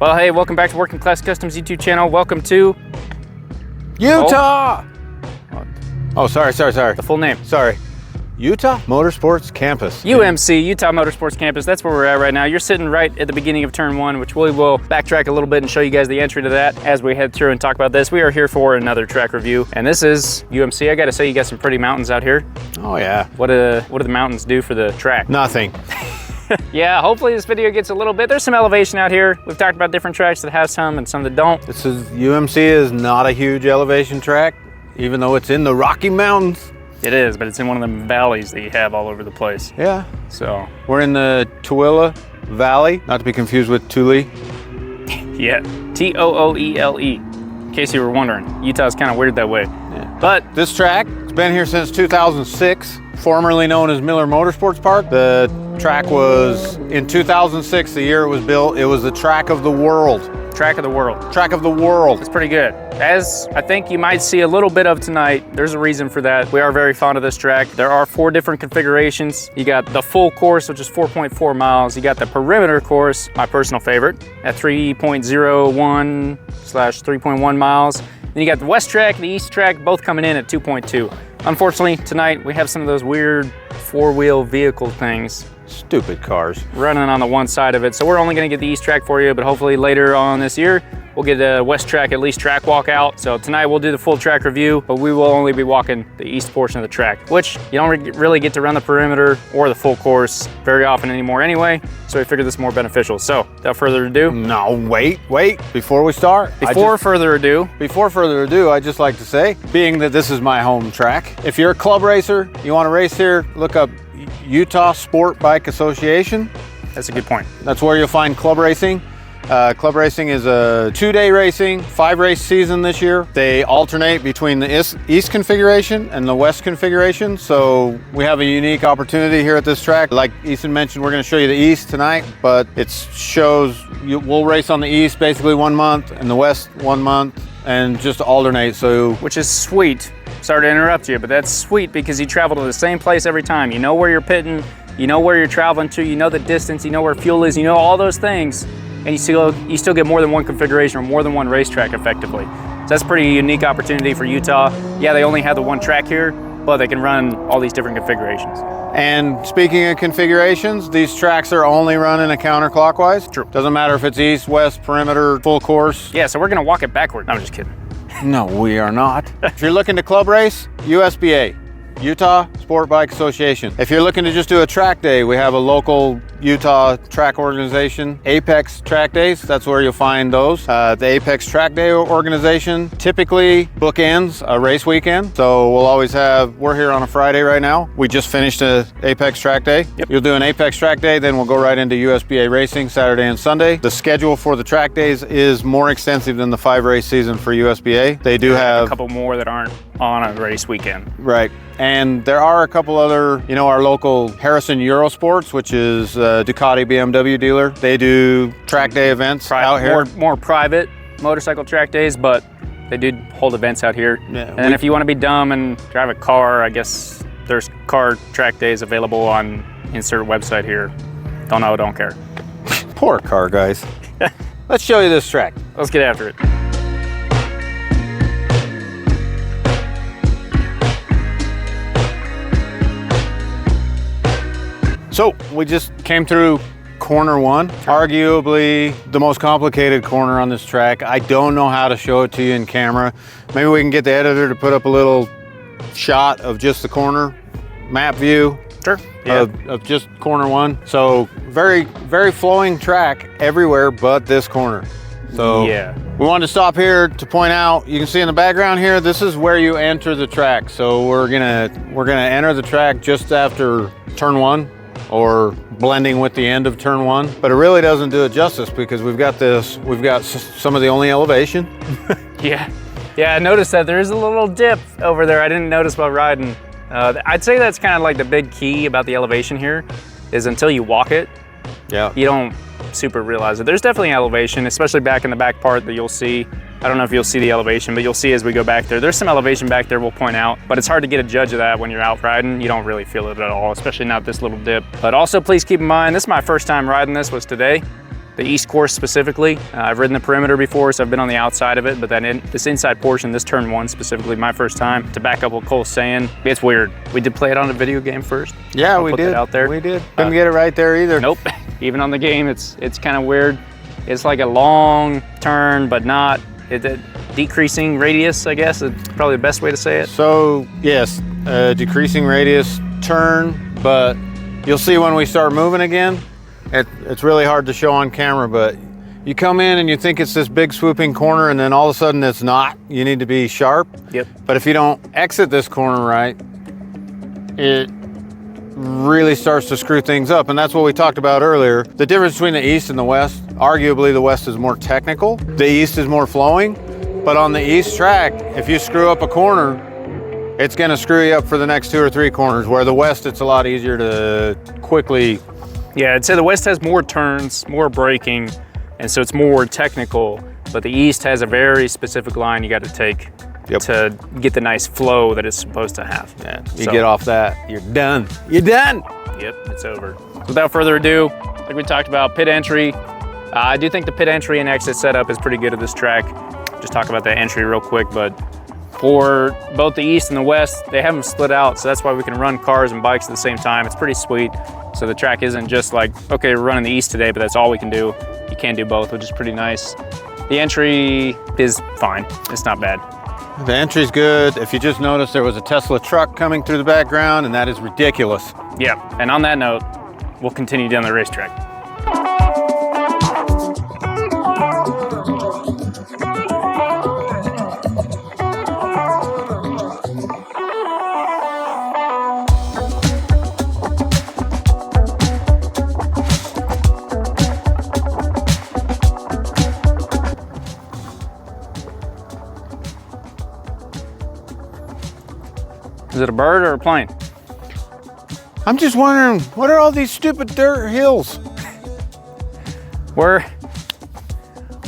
Well, hey, welcome back to Working Class Customs YouTube channel. Welcome to Utah. Oh, sorry. the full name. Sorry. Utah Motorsports Campus. UMC, Utah Motorsports Campus. That's where we're at right now. You're sitting right at the beginning of turn 1, which we will backtrack a little bit and show you guys the entry to that as we head through and talk about this. We are here for another track review, and this is UMC. I gotta say, you got some pretty mountains out here. Oh yeah. What do the mountains do for the track? Nothing. Yeah, hopefully this video gets a little bit. There's some elevation out here. We've talked about different tracks that have some and some that don't. UMC is not a huge elevation track, even though it's in the Rocky Mountains. It is, but it's in one of them valleys that you have all over the place. Yeah. So We're in the Tooele Valley, not to be confused with Tooele. yeah, T-O-O-E-L-E. In case you were wondering, Utah's kind of weird that way. Yeah. But This track has been here since 2006, formerly known as Miller Motorsports Park. The track was, in 2006, the year it was built, it was the track of the world. track of the world. Track of the world. It's pretty good. As I think you might see a little bit of tonight, there's a reason for that. We are very fond of this track. There are 4 different configurations. You got the full course, which is 4.4 miles. You got the perimeter course, my personal favorite, at 3.01/3.1 miles. Then you got the west track and the east track, both coming in at 2.2. Unfortunately, tonight we have some of those weird 4-wheel vehicle things Stupid cars. running on the one side of it. So we're only gonna get the east track for you, but hopefully later on this year, we'll get a west track, at least track walk out. So tonight we'll do the full track review, but we will only be walking the east portion of the track, which you don't really get to run the perimeter or the full course very often anymore anyway. So we figured this is more beneficial. So without further ado. No, wait. Before we start. Before further ado, I'd just like to say, being that this is my home track, if you're a club racer, you want to race here, look up Utah Sport Bike Association. that's a good point. That's where you'll find club racing. Club racing is a 2-day racing, 5-race season this year. They alternate between the east configuration and the west configuration. So we have a unique opportunity here at this track. Like Ethan mentioned, we're going to show you the east tonight, but it shows we'll race on the east basically 1 month and the west 1 month and just alternate. So Which is sweet. Sorry to interrupt you, but that's sweet because you travel to the same place every time. You know where you're pitting, you know where you're traveling to, you know the distance, you know where fuel is, you know all those things, and you still get more than one configuration or more than one racetrack effectively. So that's a pretty unique opportunity for Utah. Yeah, they only have the one track here, but they can run all these different configurations. And speaking of configurations, these tracks are only running a counterclockwise. True. Doesn't matter if it's east, west, perimeter, full course. Yeah, so we're gonna walk it backward. No, I'm just kidding. No, we are not. If you're looking to club race, USBA, Utah Sport Bike Association. If you're looking to just do a track day, we have a local Utah track organization, Apex Track Days. That's where you'll find those. The Apex Track Day organization typically bookends a race weekend. So we'll always we're here on a Friday right now. We just finished a Apex Track Day. Yep. You'll do an Apex Track Day, then we'll go right into USBA racing Saturday and Sunday. The schedule for the track days is more extensive than the 5-race season for USBA. They do have a couple more that aren't on a race weekend. Right. And there are a couple other, our local Harrison Eurosports, which is a Ducati BMW dealer. They do track day events out here. More private motorcycle track days, but they do hold events out here. Yeah, and then if you want to be dumb and drive a car, I guess there's car track days available on insert website here. Don't know, don't care. Poor car guys. Let's show you this track. Let's get after it. So we just came through corner 1, arguably the most complicated corner on this track. I don't know how to show it to you in camera. Maybe we can get the editor to put up a little shot of just the corner map view. Sure. Yeah. Of just corner 1. So very, very flowing track everywhere but this corner. So yeah, we wanted to stop here to point out, you can see in the background here, this is where you enter the track. So we're gonna enter the track just after turn 1, or blending with the end of turn 1, but it really doesn't do it justice because we've got some of the only elevation. yeah, I noticed that there is a little dip over there. I didn't notice while riding. I'd say that's kind of like the big key about the elevation here, is until you walk it, yeah, you don't super realize it. There's definitely elevation, especially back in the back part that you'll see. I don't know if you'll see the elevation, but you'll see as we go back there. There's some elevation back there we'll point out, but it's hard to get a judge of that when you're out riding. You don't really feel it at all, especially not this little dip. But also please keep in mind, this is my first time riding this was today. the east course specifically. I've ridden the perimeter before, so I've been on the outside of it, but then this inside portion, this turn 1 specifically, my first time, to back up what Cole's saying, it's weird. We did play it on a video game first. Yeah, we did. Out there. We did. Couldn't get it right there either. Nope. Even on the game, it's kind of weird. It's like a long turn, but not decreasing radius, I guess. It's probably the best way to say it. So yes, decreasing radius turn, but you'll see when we start moving again, it's really hard to show on camera, but you come in and you think it's this big swooping corner, and then all of a sudden it's not. You need to be sharp. Yep. But if you don't exit this corner right, it really starts to screw things up. And that's what we talked about earlier. The difference between the east and the west, arguably the west is more technical. The east is more flowing. But on the east track, if you screw up a corner, it's gonna screw you up for the next 2 or 3 corners, where the west, it's a lot easier to quickly. Yeah, I'd say the west has more turns, more braking, and so it's more technical, but the east has a very specific line you got to take to get the nice flow that it's supposed to have. Yeah, you get off that, you're done. You're done! Yep, it's over. So without further ado, like we talked about, pit entry. I do think the pit entry and exit setup is pretty good at this track. Just talk about the entry real quick, but for both the east and the west, they have them split out, so that's why we can run cars and bikes at the same time. It's pretty sweet. So the track isn't just like, okay, we're running the east today, but that's all we can do. You can do both, which is pretty nice. The entry is fine. It's not bad. The entry's good. If you just noticed, there was a Tesla truck coming through the background, and that is ridiculous. Yeah, and on that note, we'll continue down the racetrack. Is it a bird or a plane? I'm just wondering, what are all these stupid dirt hills? We're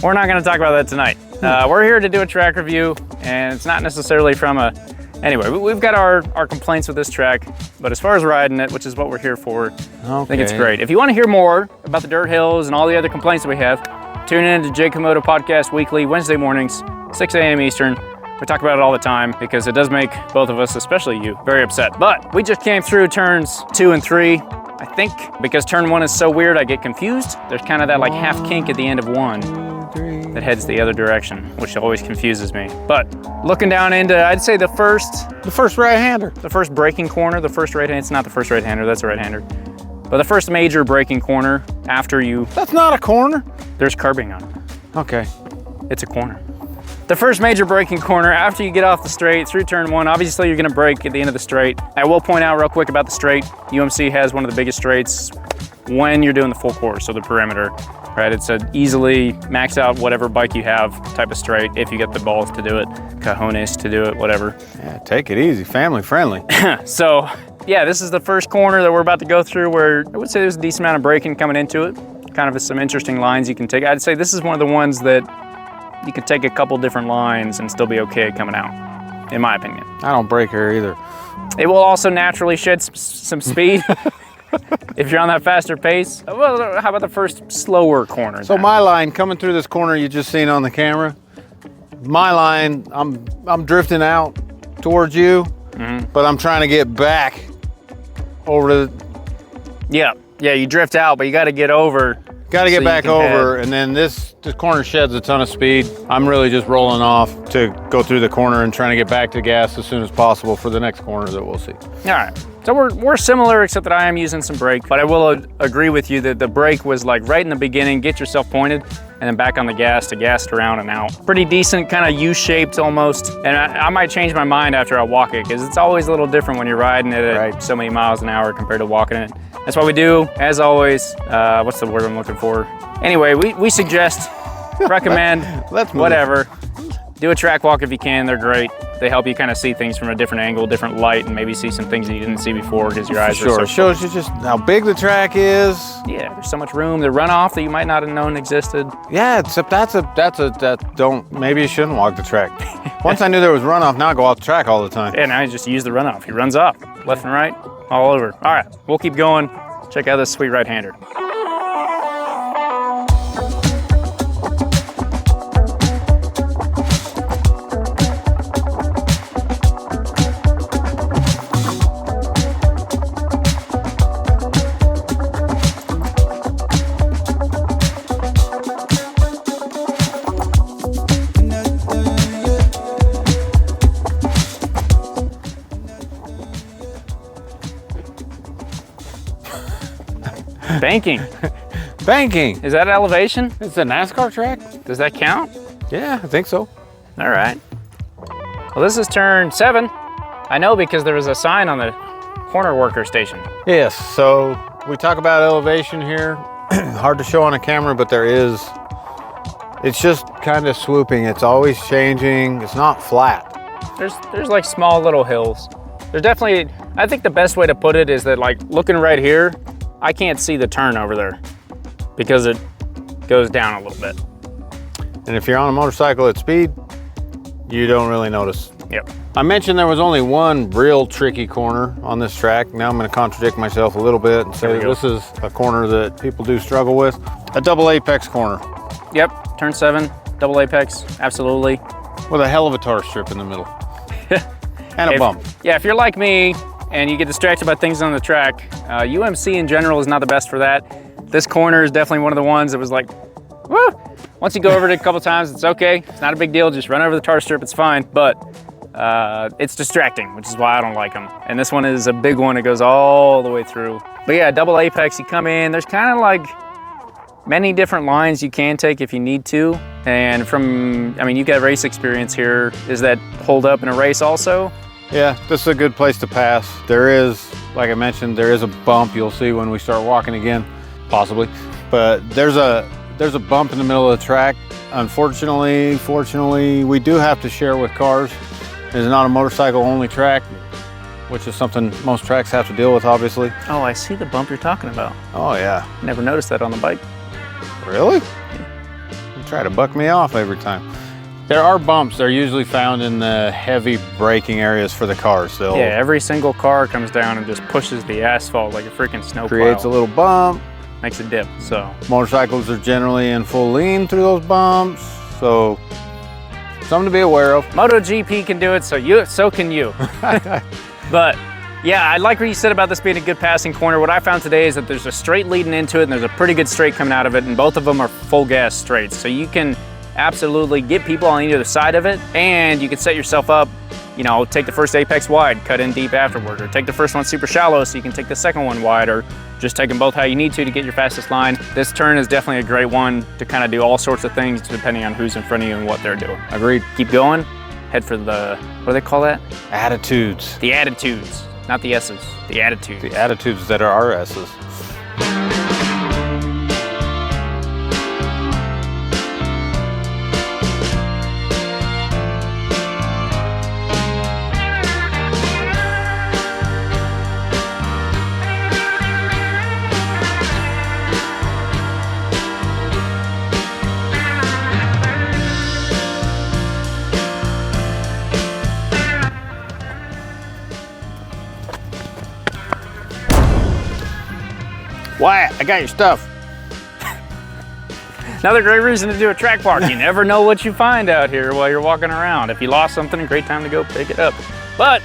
not going to talk about that tonight. We're here to do a track review, and it's not necessarily from a... Anyway, we've got our complaints with this track, but as far as riding it, which is what we're here for, I think it's great. If you want to hear more about the dirt hills and all the other complaints that we have, tune in to Jake Komodo Podcast weekly, Wednesday mornings, 6 a.m. Eastern. We talk about it all the time because it does make both of us, especially you, very upset. But we just came through turns 2 and 3. I think because turn 1 is so weird, I get confused. There's kind of that like half kink at the end of 1 that heads the other direction, which always confuses me. But looking down into, I'd say the first right-hander. The first braking corner, the first right-hander. It's not the first right-hander, that's a right-hander. But the first major braking corner after you... That's not a corner. There's curbing on it. Okay. It's a corner. The first major braking corner after you get off the straight through turn 1, obviously you're gonna brake at the end of the straight. I will point out real quick about the straight. UMC has one of the biggest straights when you're doing the full course, so the perimeter, right? It's a easily max out whatever bike you have type of straight if you get the balls to do it, cojones to do it, whatever. Yeah, take it easy, family friendly. So yeah, this is the first corner that we're about to go through where I would say there's a decent amount of braking coming into it. Kind of some interesting lines you can take. I'd say this is one of the ones that you could take a couple different lines and still be okay coming out, in my opinion. I don't brake here either. It will also naturally shed some speed if you're on that faster pace. Well, how about the first slower corner? So my line coming through this corner you just seen on the camera, my line, I'm drifting out towards you, but I'm trying to get back over to... Yeah, you drift out, but you got to get over. Got to get back over, and then this corner sheds a ton of speed. I'm really just rolling off to go through the corner and trying to get back to gas as soon as possible for the next corner that we'll see. All right, so we're similar except that I am using some brake, but I will agree with you that the brake was like right in the beginning, get yourself pointed, and then back on the gas to gas it around and out. Pretty decent, kind of U-shaped almost, and I might change my mind after I walk it because it's always a little different when you're riding it at so many miles an hour compared to walking it. That's what we do, as always. What's the word I'm looking for? Anyway, we suggest, recommend, whatever. Do a track walk if you can, they're great. They help you kind of see things from a different angle, different light, and maybe see some things that you didn't see before because your eyes are so... Sure, shows you just how big the track is. Yeah, there's so much room. The runoff that you might not have known existed. Yeah, except maybe you shouldn't walk the track. Once I knew there was runoff, now I go off the track all the time. Yeah, now you just use the runoff. He runs off, left and right, all over. All right, we'll keep going. Check out this sweet right-hander. Banking. Banking. Is that elevation? It's a NASCAR track? Does that count? Yeah, I think so. All right. Well, this is turn 7. I know because there was a sign on the corner worker station. Yes, so we talk about elevation here. Hard to show on a camera, but it's just kind of swooping. It's always changing. It's not flat. There's like small little hills. There's definitely, I think the best way to put it is that, like, looking right here, I can't see the turn over there because it goes down a little bit. And if you're on a motorcycle at speed, you don't really notice. Yep. I mentioned there was only one real tricky corner on this track. Now I'm going to contradict myself a little bit and say that this is a corner that people do struggle with. A double apex corner. Yep, turn 7, double apex, absolutely. With a hell of a tar strip in the middle. And a bump. Yeah, if you're like me and you get distracted by things on the track, UMC in general is not the best for that. This corner is definitely one of the ones that was like, woo! Once you go over it a couple times, it's okay. It's not a big deal, just run over the tar strip, it's fine. But it's distracting, which is why I don't like them. And this one is a big one, it goes all the way through. But yeah, double apex, you come in, there's kind of like many different lines you can take if you need to. And you got race experience here. Does that hold up in a race also? Yeah, this is a good place to pass. There is, like I mentioned, there is a bump you'll see when we start walking again, possibly. But there's a bump in the middle of the track. Fortunately, we do have to share with cars. It's not a motorcycle only track, which is something most tracks have to deal with, obviously. Oh, I see the bump you're talking about. Oh yeah. Never noticed that on the bike. Really? You try to buck me off every time. There are bumps. They're usually found in the heavy braking areas for the cars. Yeah, every single car comes down and just pushes the asphalt like a freaking snowplow. Creates a little bump. Makes a dip, so. Motorcycles are generally in full lean through those bumps, so something to be aware of. MotoGP can do it, so can you. But yeah, I like what you said about this being a good passing corner. What I found today is that there's a straight leading into it and there's a pretty good straight coming out of it, and both of them are full gas straights. So you can absolutely get people on either side of it, and you can set yourself up, you know, take the first apex wide, cut in deep afterward, or take the first one super shallow so you can take the second one wide, or just take them both how you need to get your fastest line. This turn is definitely a great one to kind of do all sorts of things depending on who's in front of you and what they're doing. Agreed. Keep going, head for the, what do they call that? Attitudes. The attitudes, not the S's, the attitudes. The attitudes that are our S's. Wyatt, I got your stuff. Another great reason to do a track park. You never know what you find out here while you're walking around. If you lost something, a great time to go pick it up. But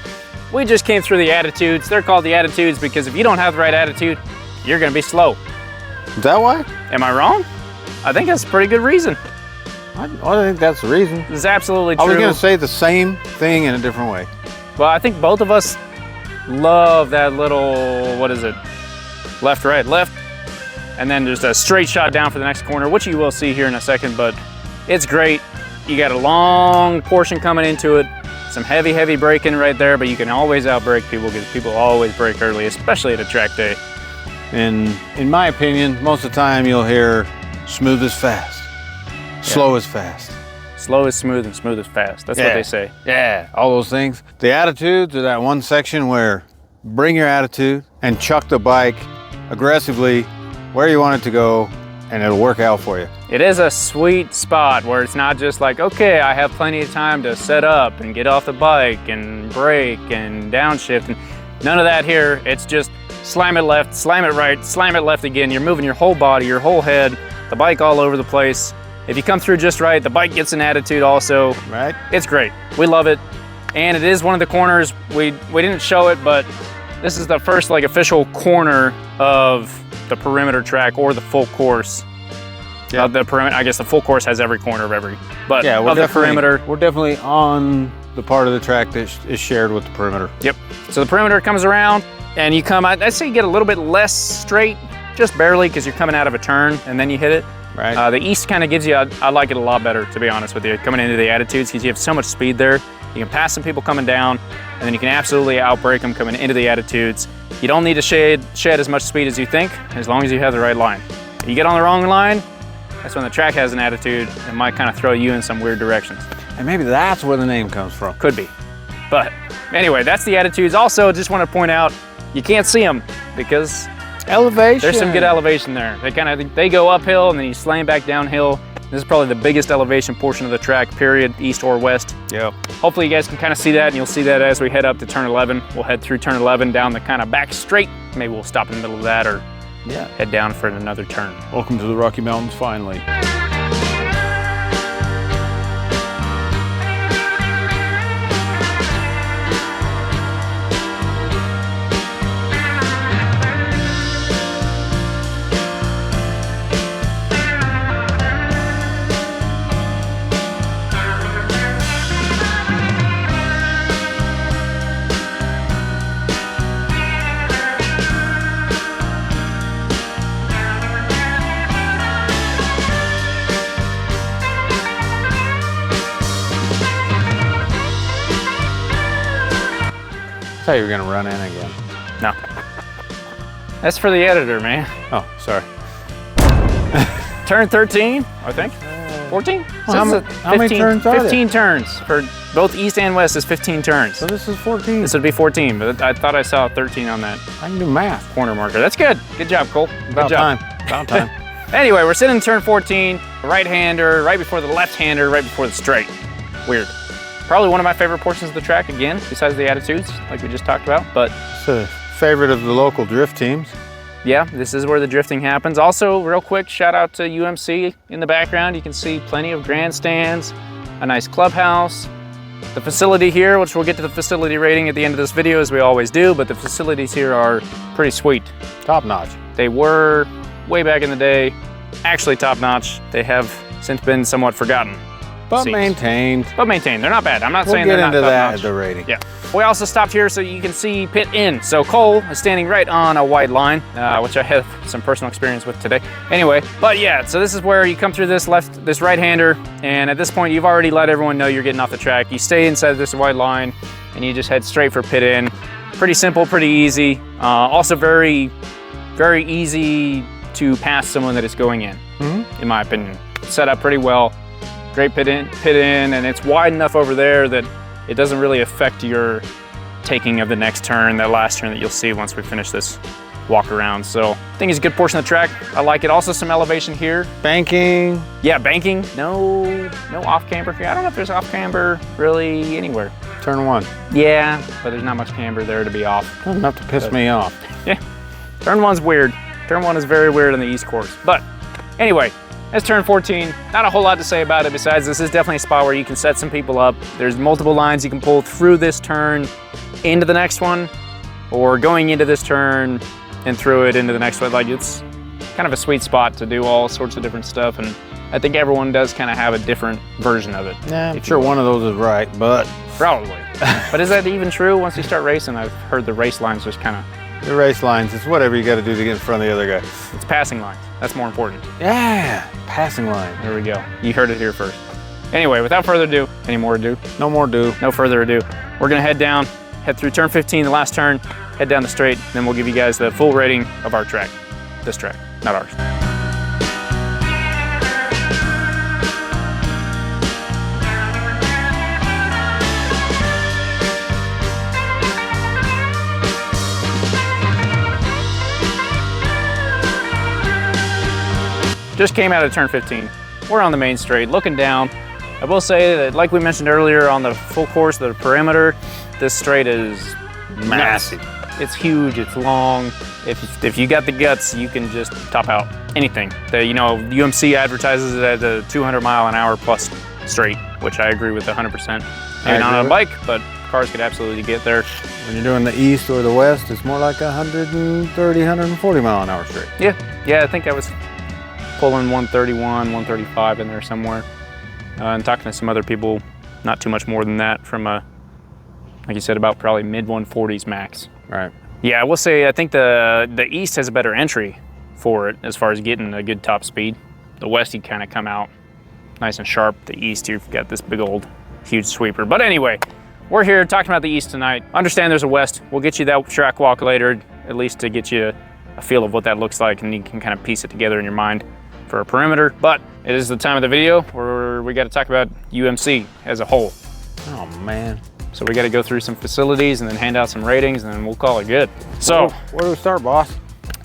we just came through the attitudes. They're called the attitudes because if you don't have the right attitude, you're gonna be slow. Is that why? Am I wrong? I think that's a pretty good reason. I think that's the reason. It's absolutely true. I was gonna say the same thing in a different way. Well, I think both of us love that little, what is it? Left, right, left. And then there's a straight shot down for the next corner, which you will see here in a second, but it's great. You got a long portion coming into it, some heavy braking right there, but you can always outbrake people because people always brake early, especially at a track day. And in my opinion, most of the time you'll hear smooth is fast, slow is fast. Slow is smooth and smooth is fast. That's what they say. Yeah, all those things. The attitudes are that one section where bring your attitude and chuck the bike aggressively where you want it to go, and it'll work out for you. It is a sweet spot where it's not just like, okay, I have plenty of time to set up and get off the bike and brake and downshift. And none of that here. It's just slam it left, slam it right, slam it left again. You're moving your whole body, your whole head, the bike all over the place. If you come through just right, the bike gets an attitude also. Right. It's great. We love it. And it is one of the corners. We didn't show it, but this is the first like official corner of the perimeter track or the full course. Yeah. The perimeter, I guess the full course has every corner of every, but yeah, of the perimeter. We're definitely on the part of the track that is shared with the perimeter. Yep. So the perimeter comes around and you come out, I'd say you get a little bit less straight just barely because you're coming out of a turn and then you hit it. Right. The east kind of gives you, I like it a lot better, to be honest with you, coming into the attitudes, because you have so much speed there. You can pass some people coming down, and then you can absolutely outbrake them coming into the attitudes. You don't need to shed as much speed as you think, as long as you have the right line. You get on the wrong line, that's when the track has an attitude and might kind of throw you in some weird directions. And maybe that's where the name comes from. Could be. But anyway, that's the attitudes. Also, just want to point out, you can't see them because Elevation. there's some good elevation there. They go uphill and then you slam back downhill. This is probably the biggest elevation portion of the track, period, east or west. Yep. Hopefully you guys can kind of see that, and you'll see that as we head up to turn 11. We'll head through turn 11 down the kind of back straight. Maybe we'll stop in the middle of that or head down for another turn. Welcome to the Rocky Mountains finally. I thought you were gonna run in again. No. That's for the editor, man. Oh, sorry. Turn 13, I think. 14? Well, how many turns are there? 15 turns. For both east and west is 15 turns. So this is 14. This would be 14, but I thought I saw 13 on that I can do math. corner marker. That's good. Good job, Cole. About good job. time. About time. Anyway, we're sitting in turn 14, right-hander, right before the left-hander, right before the straight. Weird. Probably one of my favorite portions of the track, again, besides the attitudes, like we just talked about, but It's a favorite of the local drift teams. yeah, this is where the drifting happens. Also, real quick, shout out to UMC in the background. You can see plenty of grandstands, a nice clubhouse. The facility here, which we'll get to the facility rating at the end of this video, as we always do, but the facilities here are pretty sweet. Top notch. They were, way back in the day, actually top notch. They have since been somewhat forgotten. But Seems. maintained. But maintained, they're not bad. I'm not We'll saying get they're not into top that notch. at the rating. Yeah. We also stopped here so you can see pit in. So Cole is standing right on a white line, which I have some personal experience with today. Anyway, but yeah, so this is where you come through this right-hander, and at this point you've already let everyone know you're getting off the track. You stay inside this white line, and you just head straight for pit in. Pretty simple, pretty easy. Also very, very easy to pass someone that is going in my opinion. Set up pretty well. Great pit in, and it's wide enough over there that it doesn't really affect your taking of the next turn, that last turn that you'll see once we finish this walk around. So I think it's a good portion of the track. I like it. Also some elevation here. Banking. Yeah, banking. No off camber here. I don't know if there's off camber really anywhere. Turn 1. Yeah, but there's not much camber there to be off. Not enough to piss me off. Yeah, turn 1's weird. Turn 1 is very weird on the East course. But anyway, that's turn 14. Not a whole lot to say about it besides this is definitely a spot where you can set some people up. There's multiple lines you can pull through this turn into the next one, or going into this turn and through it into the next one. Like, it's kind of a sweet spot to do all sorts of different stuff, and I think everyone does kind of have a different version of it. Yeah, I'm sure one of those is right, but probably. But is that even true? Once you start racing, I've heard the race lines just kind of, the race lines, it's whatever you got to do to get in front of the other guy. it's passing lines. That's more important. Yeah, passing line. There we go. You heard it here first. Anyway, without further ado, any more ado? No more do. No further ado. We're gonna head down, head through turn 15, the last turn, head down the straight, then we'll give you guys the full rating of our track. This track, not ours. Just came out of turn 15. We're on the main straight, looking down. I will say that, like we mentioned earlier, on the full course, the perimeter, this straight is massive. It's huge, it's long. If you got the guts, you can just top out anything. UMC advertises it as a 200-mile-an-hour plus straight, which I agree with 100%. Maybe not on a bike, but cars could absolutely get there. When you're doing the east or the west, it's more like 130, 140 mile an hour straight. Yeah, I think I was pulling 131, 135 in there somewhere. And talking to some other people, not too much more than that, from like you said, about probably mid 140s max. Right. Yeah, I will say I think the east has a better entry for it as far as getting a good top speed. The west, you kind of come out nice and sharp. The east, you've got this big old huge sweeper. But anyway, we're here talking about the east tonight. Understand there's a west. We'll get you that track walk later, at least to get you a feel of what that looks like, and you can kind of piece it together in your mind for a perimeter. But it is the time of the video where we got to talk about UMC as a whole. Oh man. So we got to go through some facilities and then hand out some ratings, and then we'll call it good. So where do we start, boss?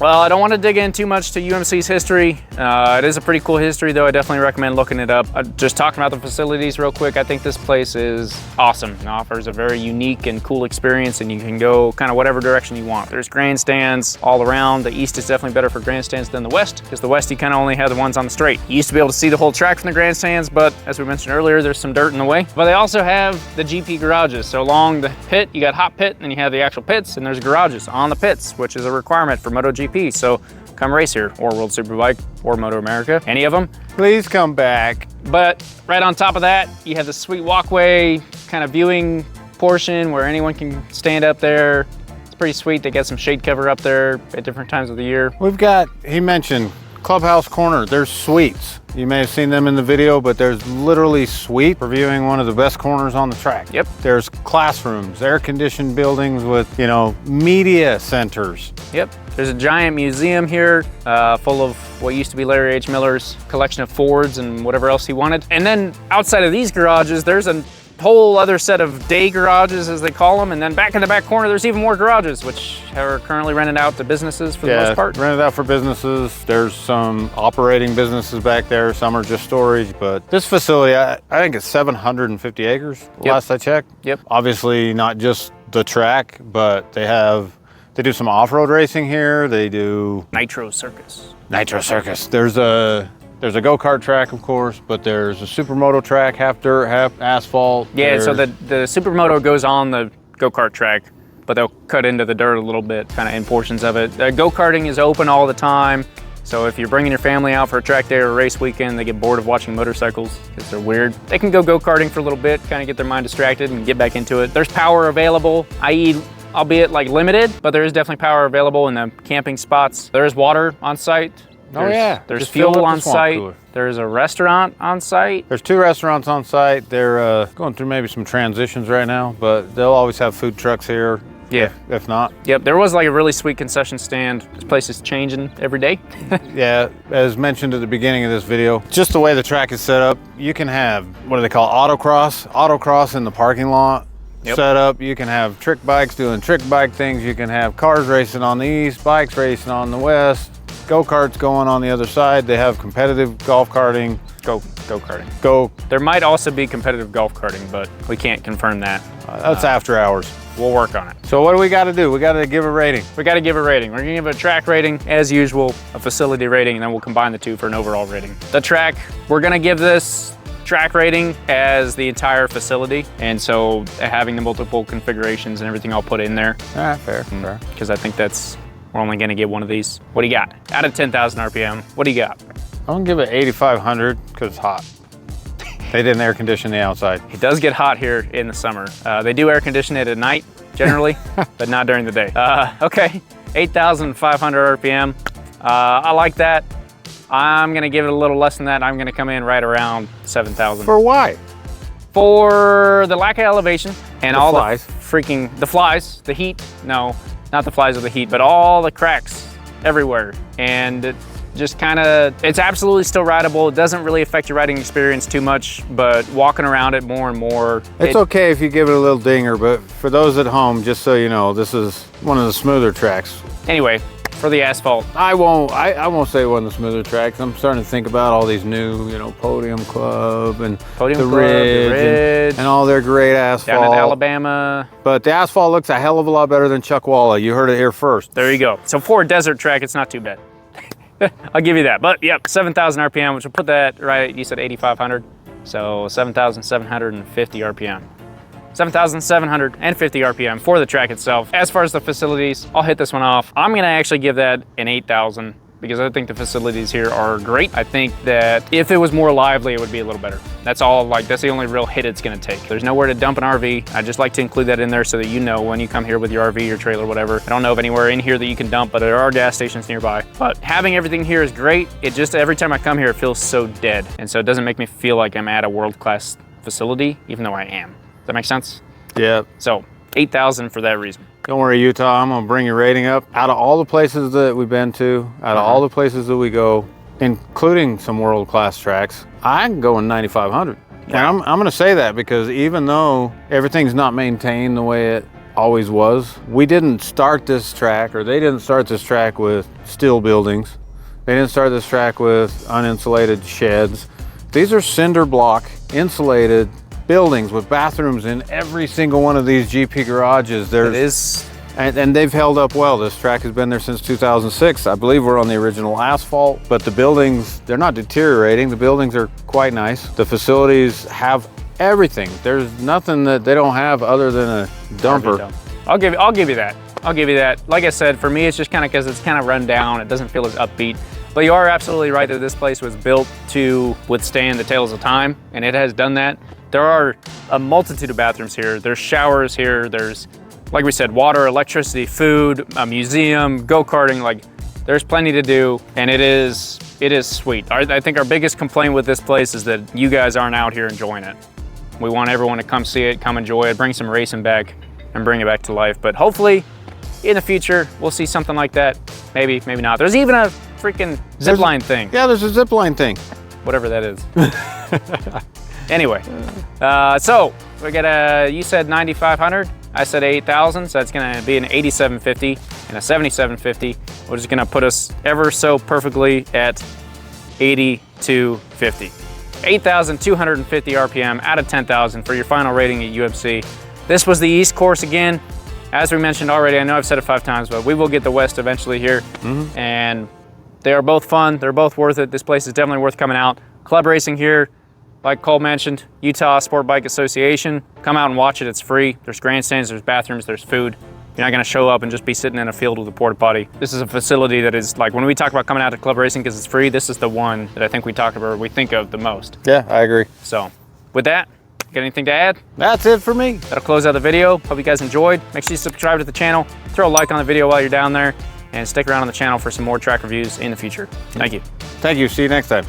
well, I don't want to dig in too much to UMC's history. It is a pretty cool history, though. I definitely recommend looking it up. Just talking about the facilities real quick, I think this place is awesome. It offers a very unique and cool experience, and you can go kind of whatever direction you want. There's grandstands all around. The east is definitely better for grandstands than the west, because the west, you kind of only have the ones on the straight. You used to be able to see the whole track from the grandstands, but as we mentioned earlier, there's some dirt in the way. But they also have the GP garages. So along the pit, you got hot pit, and then you have the actual pits, and there's garages on the pits, which is a requirement for MotoGP. So come race here, or World Superbike, or Moto America, any of them. Please come back. But right on top of that, you have the sweet walkway kind of viewing portion where anyone can stand up there. It's pretty sweet. They got some shade cover up there at different times of the year. We've got, he mentioned, clubhouse corner. There's suites. You may have seen them in the video, but there's literally suite for viewing one of the best corners on the track. Yep. There's classrooms, air-conditioned buildings with, you know, media centers. Yep. There's a giant museum here full of what used to be Larry H. Miller's collection of Fords and whatever else he wanted. And then outside of these garages, there's a whole other set of day garages, as they call them. And then back in the back corner, there's even more garages, which are currently rented out to businesses for the most part. Rented out for businesses. There's some operating businesses back there. Some are just storage. But this facility, I think it's 750 acres, last I checked. Yep. Obviously not just the track, but they do some off-road racing here. They do Nitro Circus. There's a go-kart track, of course, but there's a supermoto track, half dirt, half asphalt. Yeah, so the supermoto goes on the go-kart track, but they'll cut into the dirt a little bit, kind of in portions of it. Go-karting is open all the time, so if you're bringing your family out for a track day or a race weekend, they get bored of watching motorcycles because they're weird, they can go go-karting for a little bit, kind of get their mind distracted and get back into it. There's power available, i.e., albeit like limited, but there is definitely power available in the camping spots. There is water on site. There's fuel on site. There's a restaurant on site. There's 2 restaurants on site. They're going through maybe some transitions right now, but they'll always have food trucks here. Yeah. If not. Yep, there was like a really sweet concession stand. This place is changing every day. Yeah, as mentioned at the beginning of this video, just the way the track is set up, you can have, what do they call, autocross in the parking lot. Set up. You can have trick bikes doing trick bike things. You can have cars racing on the east, bikes racing on the west, go-karts going on the other side. They have competitive golf karting. Go-karting. There might also be competitive golf karting, but we can't confirm that. That's after hours. We'll work on it. So what do we got to do? We got to give a rating. We got to give a rating. We're going to give a track rating, as usual, a facility rating, and then we'll combine the two for an overall rating. The track, we're going to give this track rating as the entire facility, and so having the multiple configurations and everything I'll put in there. Fair. Because I think we're only going to get one of these. What do you got? Out of 10,000 RPM, what do you got? I'm going to give it 8,500 because it's hot. They didn't air condition the outside. It does get hot here in the summer. They do air condition it at night, generally, but not during the day. Okay, 8,500 RPM. I like that. I'm gonna give it a little less than that. I'm gonna come in right around 7,000. For why? For the lack of elevation and all flies. the flies, the heat. No, not the flies or the heat, but all the cracks everywhere. And it just kind of, it's absolutely still rideable. It doesn't really affect your riding experience too much, but walking around it more and more. It's okay if you give it a little dinger, but for those at home, just so you know, this is one of the smoother tracks. Anyway, for the asphalt. I won't say one of the smoother tracks. I'm starting to think about all these new, Podium Club and the Ridge and all their great asphalt. Down in Alabama. But the asphalt looks a hell of a lot better than Chuckwalla. You heard it here first. There you go. So for a desert track, it's not too bad. I'll give you that. But yep, 7,000 RPM, which will put that right, you said 8,500. So 7,750 RPM. 7,750 RPM for the track itself. As far as the facilities, I'll hit this one off. I'm gonna actually give that an 8,000 because I think the facilities here are great. I think that if it was more lively, it would be a little better. That's all, like, that's the only real hit it's gonna take. There's nowhere to dump an RV. I just like to include that in there so that you know when you come here with your RV, your trailer, whatever. I don't know of anywhere in here that you can dump, but there are gas stations nearby. But having everything here is great. It just, every time I come here, it feels so dead. And so it doesn't make me feel like I'm at a world-class facility, even though I am. Does that make sense? Yeah. So 8,000 for that reason. Don't worry, Utah, I'm gonna bring your rating up. Out of all the places that we've been to, out of all the places that we go, including some world-class tracks, I'm going 9,500. And I'm gonna say that because even though everything's not maintained the way it always was, we didn't start this track, or they didn't start this track with steel buildings. They didn't start this track with uninsulated sheds. These are cinder block insulated buildings with bathrooms in every single one of these GP garages. And they've held up well. This track has been there since 2006. I believe we're on the original asphalt, but the buildings, they're not deteriorating. The buildings are quite nice. The facilities have everything. There's nothing that they don't have other than a dumper. I'll give you that. I'll give you that. Like I said, for me, it's just kind of because it's kind of run down. It doesn't feel as upbeat. But you are absolutely right that this place was built to withstand the tales of time, and it has done that. There are a multitude of bathrooms here. There's showers here. There's, like we said, water, electricity, food, a museum, go-karting. Like, there's plenty to do, and it is sweet. I think our biggest complaint with this place is that you guys aren't out here enjoying it. We want everyone to come see it, come enjoy it, bring some racing back, and bring it back to life. But hopefully, in the future, we'll see something like that. Maybe, maybe not. There's even a freaking zip line thing. Yeah, there's a zip line thing. Whatever that is. Anyway, so we got you said 9,500, I said 8,000, so that's gonna be an 8750 and a 7750, which is gonna put us ever so perfectly at 8250. 8,250 RPM out of 10,000 for your final rating at UMC. This was the East course again. As we mentioned already, I know I've said it 5 times, but we will get the West eventually here. And they are both fun, they're both worth it. This place is definitely worth coming out. Club racing here, like Cole mentioned, Utah Sport Bike Association. Come out and watch it, it's free. There's grandstands, there's bathrooms, there's food. You're not gonna show up and just be sitting in a field with a porta potty. This is a facility that is, like, when we talk about coming out to club racing because it's free, this is the one that I think we talk about, we think of the most. Yeah, I agree. So, with that, got anything to add? That's it for me. That'll close out the video. Hope you guys enjoyed. Make sure you subscribe to the channel, throw a like on the video while you're down there, and stick around on the channel for some more track reviews in the future. Thank you. Thank you, see you next time.